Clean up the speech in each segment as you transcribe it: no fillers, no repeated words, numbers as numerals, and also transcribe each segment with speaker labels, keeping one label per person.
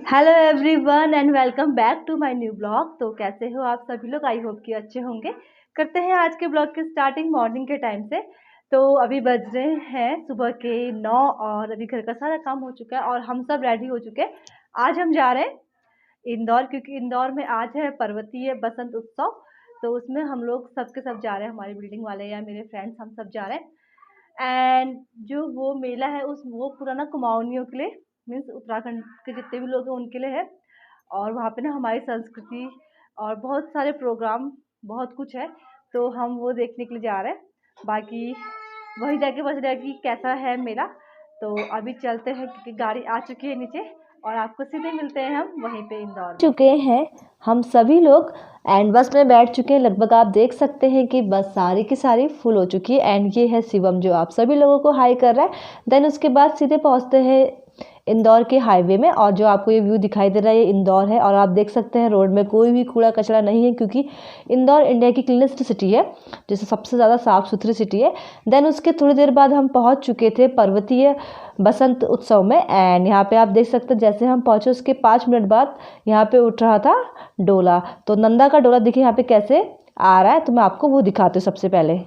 Speaker 1: Hello everyone and welcome back to my new blog. तो कैसे हो आप सभी लोग? आई होप कि अच्छे होंगे। करते हैं आज के ब्लॉग की स्टार्टिंग मॉर्निंग के टाइम से। तो अभी बज रहे हैं सुबह के 9 और अभी घर का सारा काम हो चुका है और हम सब रेडी हो चुके हैं। आज हम जा रहे हैं इंदौर, क्योंकि इंदौर में आज है पर्वतीय बसंत उत्सव। तो उसमें हम लोग सब के सब जा रहे हैं, हमारी बिल्डिंग वाले या मेरे फ्रेंड्स हम सब जा रहे हैं। एंड जो वो मेला है उस वो पुराना कुमाऊनियों के लिए, मीन्स उत्तराखंड के जितने भी लोग हैं उनके लिए है। और वहाँ पे ना हमारी संस्कृति और बहुत सारे प्रोग्राम, बहुत कुछ है। तो हम वो देखने के लिए जा रहे हैं। बाकी वही जाके बस रहा है कि कैसा है मेला। तो अभी चलते हैं क्योंकि गाड़ी आ चुकी है नीचे और आपको सीधे मिलते हैं हम वहीं पे इंदौर में। चुके हैं हम सभी लोग एंड बस में बैठ चुके हैं। लगभग आप देख सकते हैं कि बस सारी की सारी फुल हो चुकी है। एंड ये है शिवम जो आप सभी लोगों को हाई कर रहा है। देन उसके बाद सीधे पहुंचते हैं इंदौर के हाईवे में। और जो आपको ये व्यू दिखाई दे रहा है ये इंदौर है। और आप देख सकते हैं रोड में कोई भी कूड़ा कचरा नहीं है, क्योंकि इंदौर इंडिया की क्लीनेस्ट सिटी है, जैसे सबसे ज़्यादा साफ़ सुथरी सिटी है। देन उसके थोड़ी देर बाद हम पहुंच चुके थे पर्वतीय बसंत उत्सव में। एंड यहाँ पे आप देख सकते हैं जैसे हम पहुँचे उसके 5 मिनट बाद यहाँ पे उठ रहा था डोला। तो नंदा का डोला देखिए यहाँ पे कैसे आ रहा है, तो मैं आपको वो दिखाती हूँ सबसे पहले।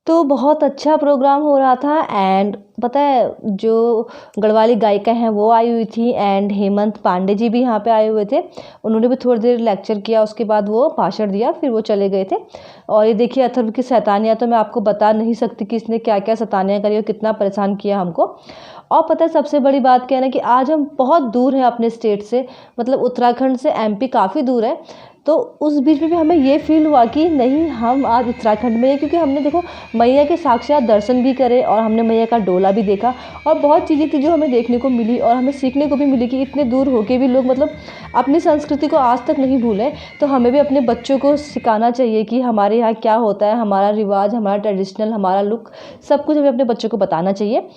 Speaker 1: तो बहुत अच्छा प्रोग्राम हो रहा था। एंड पता है जो गढ़वाली गायिका हैं वो आई हुई थी एंड हेमंत पांडे जी भी यहाँ पे आए हुए थे। उन्होंने भी थोड़ी देर लेक्चर किया, उसके बाद वो भाषण दिया, फिर वो चले गए थे। और ये देखिए अथर्व की शैतानियाँ तो मैं आपको बता नहीं सकती कि इसने क्या क्या शैतानियाँ करी और कितना परेशान किया हमको। और पता है सबसे बड़ी बात क्या है ना कि आज हम बहुत दूर हैं अपने स्टेट से, मतलब उत्तराखंड से एमपी काफ़ी दूर है। तो उस बीच में भी हमें ये फील हुआ कि नहीं हम आज उत्तराखंड में हैं, क्योंकि हमने देखो मैया के साक्षात दर्शन भी करे और हमने मैया का डोला भी देखा। और बहुत चीज़ें थी जो हमें देखने को मिली और हमें सीखने को भी मिली कि इतने दूर होके भी लोग मतलब अपनी संस्कृति को आज तक नहीं भूलें। तो हमें भी अपने बच्चों को सिखाना चाहिए कि हमारे यहाँ क्या होता है, हमारा रिवाज, हमारा ट्रेडिशनल, हमारा लुक, सब कुछ हमें अपने बच्चों को बताना चाहिए।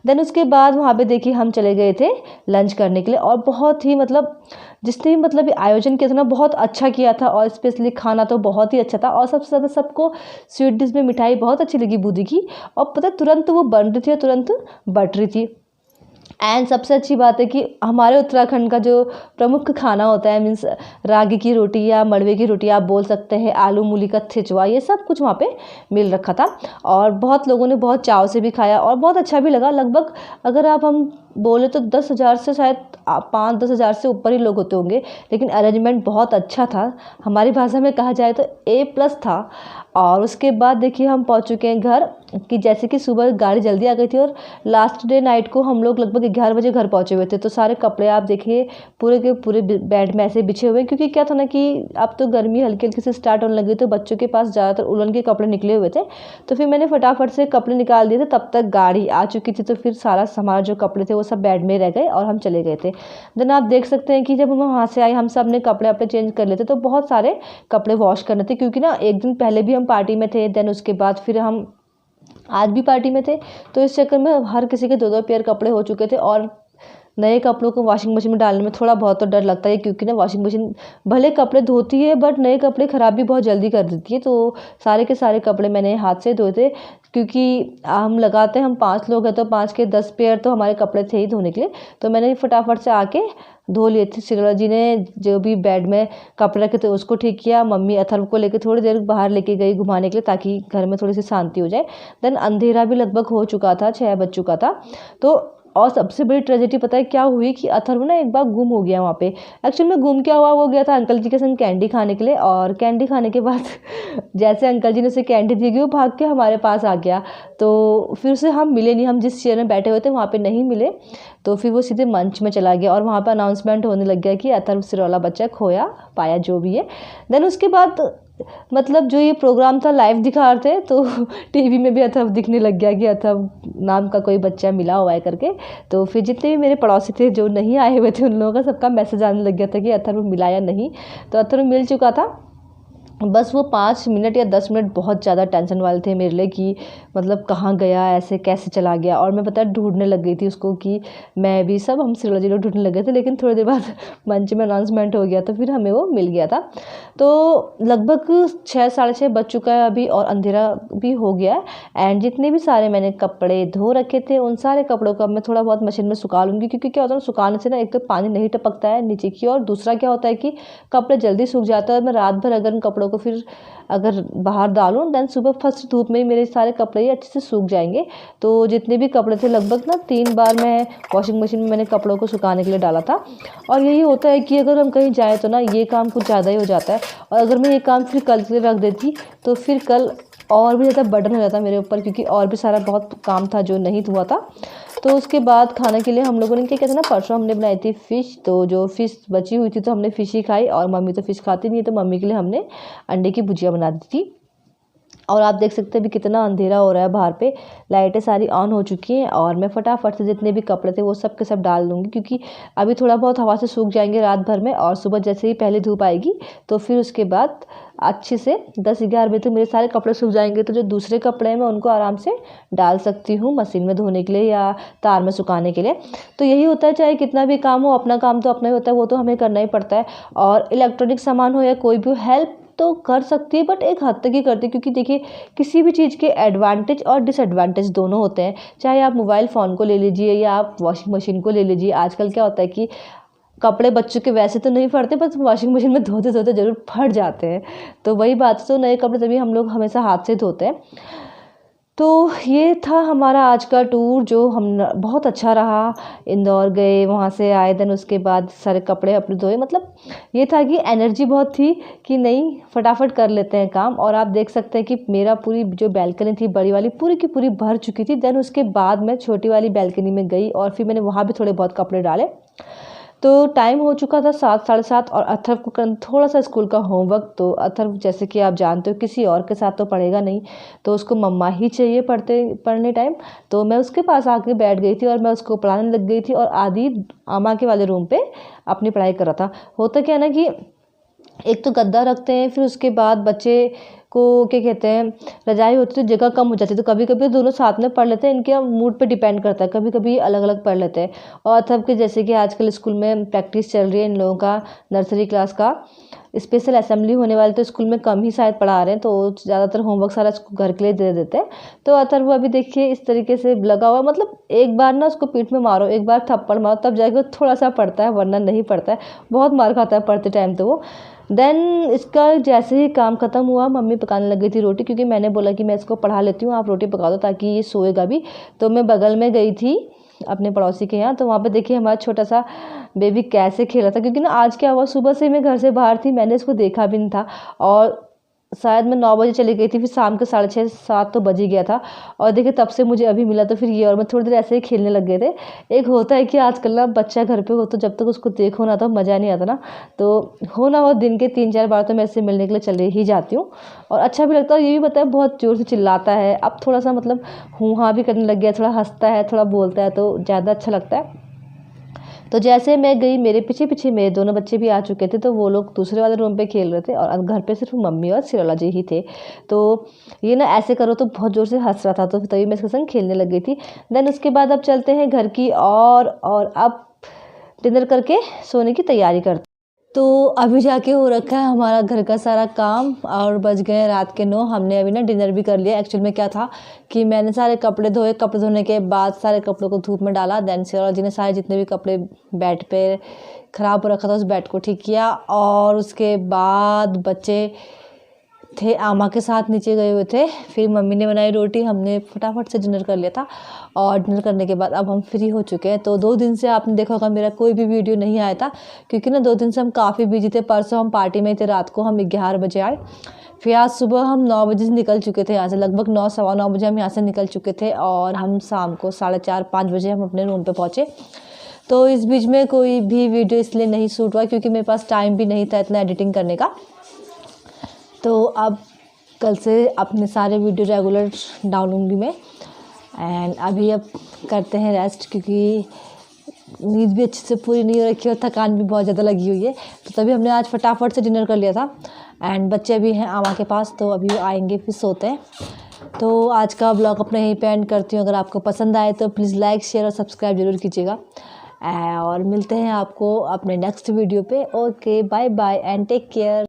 Speaker 1: देन उसके बाद वहाँ पे देखिए हम चले गए थे लंच करने के लिए। और बहुत ही मतलब जिसने भी मतलब आयोजन किया था ना बहुत अच्छा किया था। और स्पेशली खाना तो बहुत ही अच्छा था। और सबसे ज़्यादा सबको स्वीट डिश में मिठाई बहुत अच्छी लगी बूंदी की। और पता तुरंत वो बन रही थी और तुरंत बट रही थी। एंड सबसे अच्छी बात है कि हमारे उत्तराखंड का जो प्रमुख खाना होता है, मीन्स रागी की रोटी या मड़वे की रोटी आप बोल सकते हैं, आलू मूली का थिचवा, ये सब कुछ वहाँ पे मिल रखा था। और बहुत लोगों ने बहुत चाव से भी खाया और बहुत अच्छा भी लगा। लगभग अगर हम बोले तो 10,000 से शायद 5-10 हज़ार से ऊपर ही लोग होते होंगे, लेकिन अरेंजमेंट बहुत अच्छा था। हमारी भाषा में कहा जाए तो A+ था। और उसके बाद देखिए हम पहुंच चुके हैं घर, कि जैसे कि सुबह गाड़ी जल्दी आ गई थी और लास्ट डे नाइट को हम लोग लगभग 11 बजे घर पहुंचे हुए थे। तो सारे कपड़े आप देखिए पूरे के पूरे बेड में ऐसे बिछे हुए, क्योंकि क्या था ना कि अब तो गर्मी हल्की हल्की से स्टार्ट होने लगी, तो बच्चों के पास ज़्यादातर उलन के कपड़े निकले हुए थे। तो फिर मैंने फटाफट से कपड़े निकाल दिए थे, तब तक गाड़ी आ चुकी थी। तो फिर सारा हमारे जो कपड़े थे वो सब बेड में रह गए और हम चले गए थे। देन आप देख सकते हैं कि जब हम वहाँ से आए हम सब ने कपड़े अपने चेंज कर लेते, तो बहुत सारे कपड़े वॉश करने थे, क्योंकि ना एक दिन पहले भी हम पार्टी में थे। देन उसके बाद फिर हम आज भी पार्टी में थे। तो इस चक्कर में हर किसी के 2-2 पेयर कपड़े हो चुके थे। और नए कपड़ों को वॉशिंग मशीन में डालने में थोड़ा बहुत तो डर लगता है, क्योंकि ना वॉशिंग मशीन भले कपड़े धोती है बट नए कपड़े ख़राब भी बहुत जल्दी कर देती है। तो सारे के सारे कपड़े मैंने हाथ से धोए थे, क्योंकि हम लगाते हैं, हम 5 लोग हैं तो 5 के 10 पेयर तो हमारे कपड़े थे ही धोने के लिए। तो मैंने फटाफट से आके धो लिए थे। सिरोला जी ने जो भी बेड में कपड़े रखे थे उसको ठीक किया। मम्मी अथर्व को लेकर थोड़ी देर बाहर लेके गई घुमाने के लिए, ताकि घर में थोड़ी सी शांति हो जाए। देन अंधेरा भी लगभग हो चुका था, 6 बज चुका था। तो और सबसे बड़ी ट्रेजेडी पता है क्या हुई कि अथर्व ना एक बार गुम हो गया वहाँ पे। एक्चुअली में गुम क्या हुआ, वो गया था अंकल जी के संग कैंडी खाने के लिए, और कैंडी खाने के बाद जैसे अंकल जी ने उसे कैंडी दी गई, वो भाग के हमारे पास आ गया। तो फिर उसे हम मिले नहीं, हम जिस चेयर में बैठे हुए थे वहाँ पे नहीं मिले। तो फिर वो सीधे मंच में चला गया और वहाँ पर अनाउंसमेंट होने लग गया कि अथर्व सिरोला बच्चा खोया पाया, जो भी है। देन उसके बाद मतलब जो ये प्रोग्राम था लाइव दिखा रहे थे, तो टीवी में भी अथर्व दिखने लग गया कि अथर्व नाम का कोई बच्चा मिला हुआ है करके। तो फिर जितने भी मेरे पड़ोसी थे जो नहीं आए हुए थे, उन लोगों का सबका मैसेज आने लग गया था कि अथर्व मिला या नहीं। तो अथर्व मिल चुका था। बस वो 5 मिनट या 10 मिनट बहुत ज़्यादा टेंशन वाले थे मेरे लिए कि मतलब कहाँ गया, ऐसे कैसे चला गया। और मैं पता है ढूंढने लग गई थी उसको, कि मैं भी सब हम सिरोला जी लोग ढूंढने लग गए थे। लेकिन थोड़ी देर बाद मंच में अनाउंसमेंट हो गया तो फिर हमें वो मिल गया था। तो लगभग 6 साढ़े 6 बज चुका है अभी, और अंधेरा भी हो गया है। एंड जितने भी सारे मैंने कपड़े धो रखे थे उन सारे कपड़ों को अब मैं थोड़ा बहुत मशीन में सुखा लूँगी, क्योंकि क्या होता है सुखाने से ना एक तो पानी नहीं टपकता है नीचे की, और दूसरा क्या होता है कि कपड़े जल्दी सूख जाते हैं। और मैं रात भर अगर उन कपड़ों को फिर अगर बाहर डालूँ, देन सुबह फर्स्ट धूप में ही मेरे सारे कपड़े ही अच्छे से सूख जाएंगे। तो जितने भी कपड़े थे लगभग ना 3 बार मैं वॉशिंग मशीन में मैंने कपड़ों को सुखाने के लिए डाला था। और यही होता है कि अगर हम कहीं जाएँ तो ना ये काम कुछ ज़्यादा ही हो जाता है, और अगर मैं ये काम फिर कल के लिए रख देती तो फिर कल और भी ज़्यादा बर्डन हो जाता मेरे ऊपर, क्योंकि और भी सारा बहुत काम था जो नहीं हुआ था। तो उसके बाद खाने के लिए हम लोगों ने क्या किया था ना, परसों हमने बनाई थी फ़िश। तो जो फ़िश बची हुई थी तो हमने फ़िश ही खाई, और मम्मी तो फ़िश खाती नहीं है, तो मम्मी के लिए हमने अंडे की भुजिया बना दी थी। और आप देख सकते हैं अभी कितना अंधेरा हो रहा है बाहर पे, लाइटें सारी ऑन हो चुकी हैं। और मैं फटाफट से जितने भी कपड़े थे वो सब के सब डाल दूँगी, क्योंकि अभी थोड़ा बहुत हवा से सूख जाएंगे रात भर में, और सुबह जैसे ही पहले धूप आएगी तो फिर उसके बाद अच्छे से 10-11 बजे तक मेरे सारे कपड़े सूख जाएंगे। तो जो दूसरे कपड़े हैं मैं उनको आराम से डाल सकती हूँ मशीन में धोने के लिए या तार में सुखाने के लिए। तो यही होता है, चाहे कितना भी काम हो, अपना काम तो अपना ही होता है, वो तो हमें करना ही पड़ता है। और इलेक्ट्रॉनिक सामान हो या कोई भी हेल्प तो कर सकती है, बट एक हद तक ही करती है, क्योंकि देखिए किसी भी चीज़ के एडवांटेज और डिसएडवांटेज दोनों होते हैं। चाहे आप मोबाइल फ़ोन को ले लीजिए या आप वॉशिंग मशीन को ले लीजिए। आजकल क्या होता है कि कपड़े बच्चों के वैसे तो नहीं फटते, बस वॉशिंग मशीन में धोते धोते ज़रूर फट जाते हैं। तो वही बात है, तो नए कपड़े तभी हम लोग हमेशा हाथ से धोते हैं। तो ये था हमारा आज का टूर, जो हम बहुत अच्छा रहा। इंदौर गए, वहाँ से आए, देन उसके बाद सारे कपड़े अपने धोए। मतलब ये था कि एनर्जी बहुत थी कि नहीं फटाफट कर लेते हैं काम। और आप देख सकते हैं कि मेरा पूरी जो बैल्कनी थी बड़ी वाली पूरी की पूरी भर चुकी थी। देन उसके बाद मैं छोटी वाली बैल्कनी में गई और फिर मैंने वहाँ भी थोड़े बहुत कपड़े डाले। तो टाइम हो चुका था 7 साढ़े 7, और अथर्व को करना थोड़ा सा स्कूल का होमवर्क। तो अथर्व जैसे कि आप जानते हो किसी और के साथ तो पढ़ेगा नहीं, तो उसको मम्मा ही चाहिए पढ़ने टाइम। तो मैं उसके पास आके बैठ गई थी और मैं उसको पढ़ाने लग गई थी, और आदि अम्मा के वाले रूम पे अपनी पढ़ाई कर रहा था। होता क्या ना कि एक तो गद्दा रखते हैं, फिर उसके बाद बच्चे को क्या कहते हैं रजाई होती तो जगह कम हो जाती है, तो कभी कभी दोनों साथ में पढ़ लेते हैं। इनके मूड पे डिपेंड करता है, कभी कभी अलग अलग पढ़ लेते हैं। और तब के जैसे कि आजकल स्कूल में प्रैक्टिस चल रही है इन लोगों का, नर्सरी क्लास का स्पेशल असेंबली होने वाली, तो स्कूल में कम ही शायद पढ़ा रहे हैं, तो ज़्यादातर होमवर्क सारा घर के लिए दे देते हैं। तो अथर्व अभी देखिए इस तरीके से लगा हुआ, मतलब एक बार ना उसको पीठ में मारो, एक बार थप्पड़ मारो, तब जाके वो थोड़ा सा पढ़ता है, वरना नहीं पढ़ता है। बहुत मार खाता है पढ़ते टाइम तो वो। देन इसका जैसे ही काम ख़त्म हुआ, मम्मी पकाने लग गई थी रोटी, क्योंकि मैंने बोला कि मैं इसको पढ़ा लेती हूँ, आप रोटी पका दो ताकि ये सोएगा भी। तो मैं बगल में गई थी अपने पड़ोसी के यहाँ, तो वहाँ पे देखिए हमारा छोटा सा बेबी कैसे खेला था। क्योंकि ना आज क्या हुआ, सुबह से मैं घर से बाहर थी, मैंने इसको देखा भी नहीं था, और शायद मैं 9 बजे चली गई थी, फिर शाम के 6:30-7 तो बज ही गया था। और देखिए तब से मुझे अभी मिला, तो फिर ये और मैं थोड़ी देर ऐसे ही खेलने लग गए थे। एक होता है कि आजकल ना बच्चा घर पे हो तो जब तक उसको देखो ना तो मज़ा नहीं आता ना, तो हो ना हो दिन के 3-4 बार तो मैं इससे मिलने के लिए चले ही जाती हूँ, और अच्छा भी लगता है। और ये भी पता है बहुत ज़ोर से चिल्लाता है, अब थोड़ा सा मतलब हूँ हाँ भी करने लग गया, थोड़ा हंसता है, थोड़ा बोलता है, तो ज़्यादा अच्छा लगता है। तो जैसे मैं गई, मेरे पीछे पीछे मेरे दोनों बच्चे भी आ चुके थे, तो वो लोग दूसरे वाले रूम पे खेल रहे थे, और घर पे सिर्फ मम्मी और सिरोला जी ही थे। तो ये ना ऐसे करो तो बहुत ज़ोर से हंस रहा था, तो तभी मैं इसके संग खेलने लग गई थी। देन उसके बाद अब चलते हैं घर की और अब डिनर करके सोने की तैयारी करते। तो अभी जाके हो रखा है हमारा घर का सारा काम और बज गए रात के 9। हमने अभी ना डिनर भी कर लिया। एक्चुअल में क्या था कि मैंने सारे कपड़े धोए, कपड़े धोने के बाद सारे कपड़ों को धूप में डाला। देन सिरोला जी ने सारे जितने भी कपड़े बेड पे ख़राब हो रखा था उस बेड को ठीक किया। और उसके बाद बच्चे थे आमा के साथ नीचे गए हुए थे। फिर मम्मी ने बनाई रोटी, हमने फटाफट से डिनर कर लिया था। और डिनर करने के बाद अब हम फ्री हो चुके हैं। तो 2 दिन से आपने देखा होगा मेरा कोई भी वीडियो नहीं आया था, क्योंकि ना 2 दिन से हम काफ़ी बिजी थे। परसों हम पार्टी में थे, रात को हम 11 बजे आए। फिर आज सुबह हम 9 बजे से निकल चुके थे यहाँ से, लगभग 9 सवा 9 बजे हम यहाँ से निकल चुके थे। और हम शाम को 4:30-5 बजे हम अपने रूम पर पहुँचे। तो इस बीच में कोई भी वीडियो इसलिए नहीं शूट हुआ क्योंकि मेरे पास टाइम भी नहीं था इतना एडिटिंग करने का। तो अब कल से अपने सारे वीडियो रेगुलर डालूँगी मैं। एंड अभी अब करते हैं रेस्ट, क्योंकि नींद भी अच्छे से पूरी नहीं हो रखी और थकान भी बहुत ज़्यादा लगी हुई है। तो तभी हमने आज फटाफट से डिनर कर लिया था। एंड बच्चे भी हैं आमा के पास, तो अभी वो आएंगे फिर सोते हैं। तो आज का ब्लॉग अपना यहीं पे एंड करती हूँ। अगर आपको पसंद आए तो प्लीज़ लाइक, शेयर और सब्सक्राइब ज़रूर कीजिएगा। और मिलते हैं आपको अपने नेक्स्ट वीडियो पे। Okay, bye bye and take care.